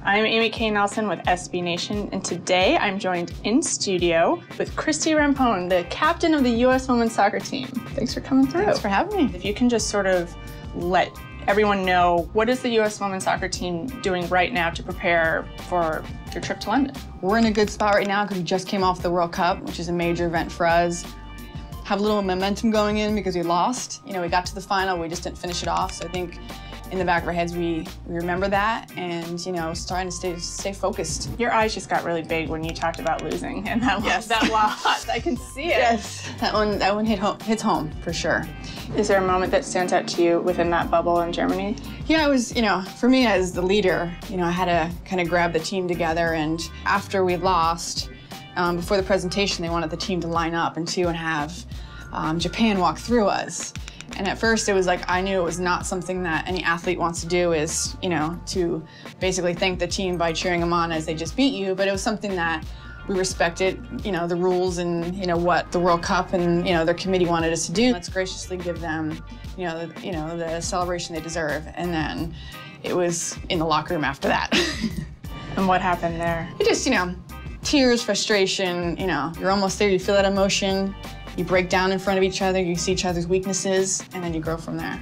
I'm Amy K. Nelson with SB Nation, and today I'm joined in studio with Christie Rampone, the captain of the U.S. women's soccer team. Thanks for coming through. Thanks for having me. If you can just sort of let everyone know, what is the U.S. women's soccer team doing right now to prepare for your trip to London? We're in a good spot right now because we just came off the World Cup, which is a major event for us. Have a little momentum going in because we lost. You know, we got to the final, we just didn't finish it off. So I think in the back of our heads, we remember that and, you know, starting to stay focused. Your eyes just got really big when you talked about losing and that loss. I can see it. Yes, that one hits home for sure. Is there a moment that stands out to you within that bubble in Germany? Yeah, it was, you know, for me as the leader, you know, I had to kind of grab the team together, and after we lost, before the presentation, they wanted the team to line up and have Japan walk through us. And at first it was like, I knew it was not something that any athlete wants to do, is, you know, to basically thank the team by cheering them on as they just beat you, but it was something that we respected, you know, the rules and, you know, what the World Cup and, you know, their committee wanted us to do. Let's graciously give them, you know, the celebration they deserve. And then it was in the locker room after that. And what happened there? It just, you know, tears, frustration, you know, you're almost there, you feel that emotion. You break down in front of each other, you see each other's weaknesses, and then you grow from there.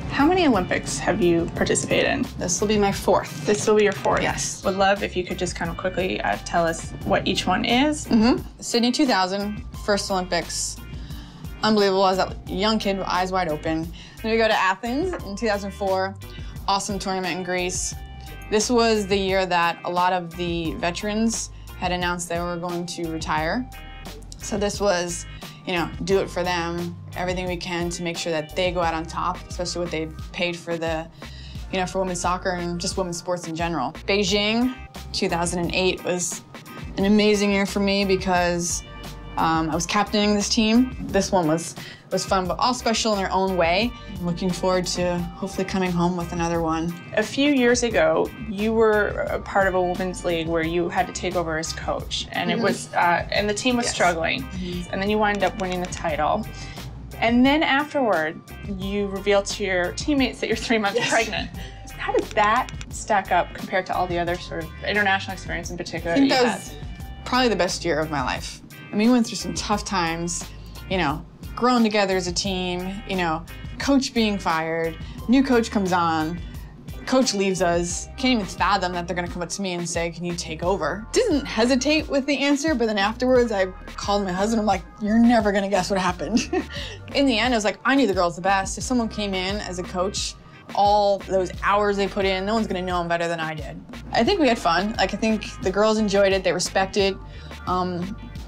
How many Olympics have you participated in? This will be my fourth. This will be your fourth? Yes. Would love if you could just kind of quickly tell us what each one is. Sydney 2000, first Olympics. Unbelievable. I was that young kid with eyes wide open. Then we go to Athens in 2004. Awesome tournament in Greece. This was the year that a lot of the veterans had announced they were going to retire. So this was, you know, do it for them, everything we can to make sure that they go out on top, especially what they paid for the, you know, for women's soccer and just women's sports in general. Beijing 2008 was an amazing year for me because I was captaining this team. This one was fun, but all special in their own way. I'm looking forward to hopefully coming home with another one. A few years ago, you were a part of a women's league where you had to take over as coach, and it was, and the team was struggling, and then you wound up winning the title. And then afterward, you revealed to your teammates that you're 3 months pregnant. How did that stack up compared to all the other sort of international experience in particular I think that was probably the best year of my life. I mean, we went through some tough times, you know, growing together as a team, you know, coach being fired, new coach comes on, coach leaves us. Can't even fathom that they're gonna come up to me and say, can you take over? Didn't hesitate with the answer, but then afterwards I called my husband, I'm like, you're never gonna guess what happened. In the end, I was like, I knew the girls the best. If someone came in as a coach, all those hours they put in, no one's gonna know them better than I did. I think we had fun. Like, I think the girls enjoyed it, they respected.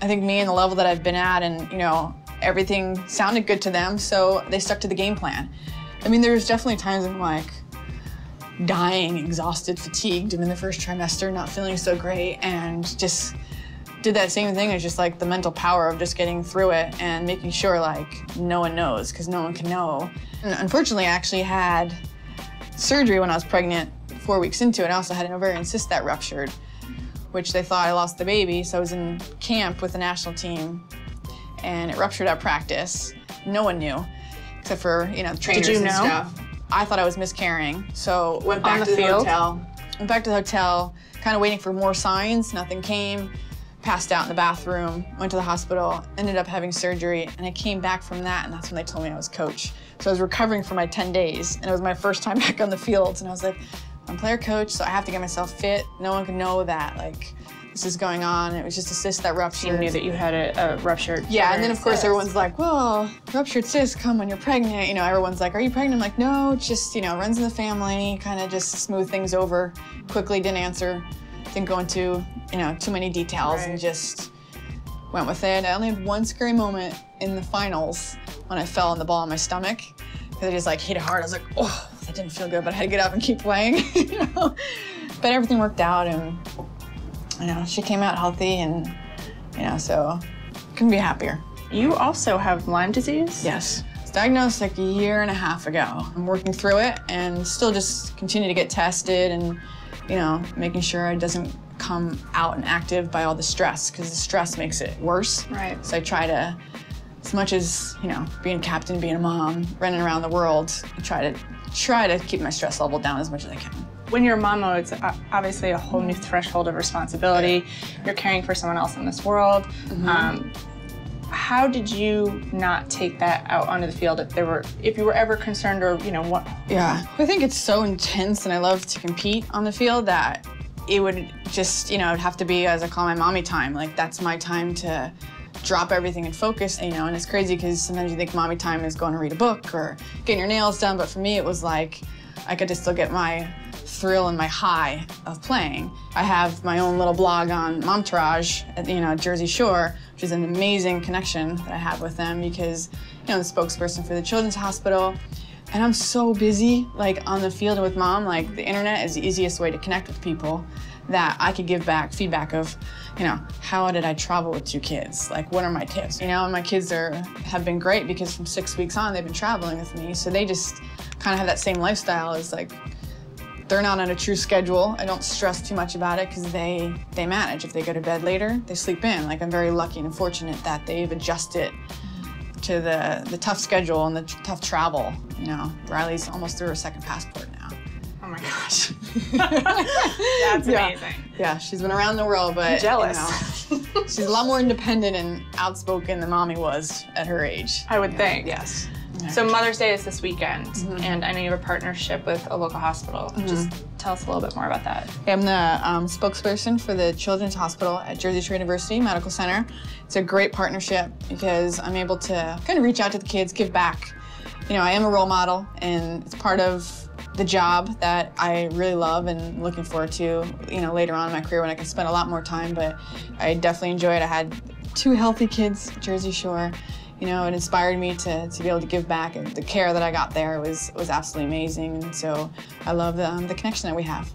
I think me and the level that I've been at, and, you know, everything sounded good to them, so they stuck to the game plan. I mean, there's definitely times I'm like dying, exhausted, fatigued. I'm in the first trimester, not feeling so great, and just did that same thing. It's just like the mental power of just getting through it and making sure like no one knows, because no one can know. And unfortunately, I actually had surgery when I was pregnant 4 weeks into it. I also had an ovarian cyst that ruptured, which they thought I lost the baby. So I was in camp with the national team, and it ruptured at practice. No one knew, except for, you know, trainers and stuff. I thought I was miscarrying, so went back to the hotel. Went back to the hotel, kind of waiting for more signs. Nothing came. Passed out in the bathroom. Went to the hospital. Ended up having surgery, and I came back from that, and that's when they told me I was coach. So I was recovering for my 10 days, and it was my first time back on the field, and I was like, I'm player coach, so I have to get myself fit. No one can know that, like, this is going on. It was just a cyst that ruptured. You knew that you had a ruptured. Yeah, and then of course everyone's like, well, ruptured cysts come when you're pregnant. You know, everyone's like, are you pregnant? I'm like, no, it's just, you know, runs in the family, kind of just smooth things over quickly, didn't answer, didn't go into, you know, too many details, and just went with it. I only had one scary moment in the finals when I fell on the ball on my stomach, because I just like hit it hard. I was like, oh, that didn't feel good, but I had to get up and keep playing, you know? But everything worked out, and, you know, she came out healthy, and, you know, so couldn't be happier. You also have Lyme disease? Yes. I was diagnosed like a year and a half ago. I'm working through it and still just continue to get tested and, you know, making sure it doesn't come out and active by all the stress, because the stress makes it worse. Right. So I try to, as much as, you know, being a captain, being a mom, running around the world, I try to keep my stress level down as much as I can. When you're a mom, it's obviously a whole new threshold of responsibility. You're caring for someone else in this world. How did you not take that out onto the field if you were ever concerned, or what? Yeah, I think it's so intense, and I love to compete on the field that it would just, it'd have to be, as I call my mommy time. Like, that's my time to drop everything and focus, and it's crazy because sometimes you think mommy time is going to read a book or getting your nails done, but for me it was like I could just still get my thrill and my high of playing. I have my own little blog on Momtourage at Jersey Shore, which is an amazing connection that I have with them because the spokesperson for the Children's Hospital, and I'm so busy like on the field and with Mom. Like, the internet is the easiest way to connect with people, that I could give back feedback of, how did I travel with 2 kids? Like, what are my tips? And my kids have been great because from 6 weeks on, they've been traveling with me. So they just kind of have that same lifestyle as like, they're not on a true schedule. I don't stress too much about it because they manage. If they go to bed later, they sleep in. Like, I'm very lucky and fortunate that they've adjusted to the tough schedule and the tough travel. Riley's almost through her 2nd passport now. Oh my gosh. That's amazing. Yeah, she's been around the world, but I'm jealous. She's a lot more independent and outspoken than Mommy was at her age. I would think. Yes. So Mother's Day is this weekend, and I know you have a partnership with a local hospital. Just tell us a little bit more about that. I'm the spokesperson for the Children's Hospital at Jersey Shore University Medical Center. It's a great partnership because I'm able to kind of reach out to the kids, give back. I am a role model, and it's part of the job that I really love and looking forward to, later on in my career when I can spend a lot more time, but I definitely enjoy it. I had 2 healthy kids at Jersey Shore. It inspired me to be able to give back, and the care that I got there was absolutely amazing, and so I love the connection that we have.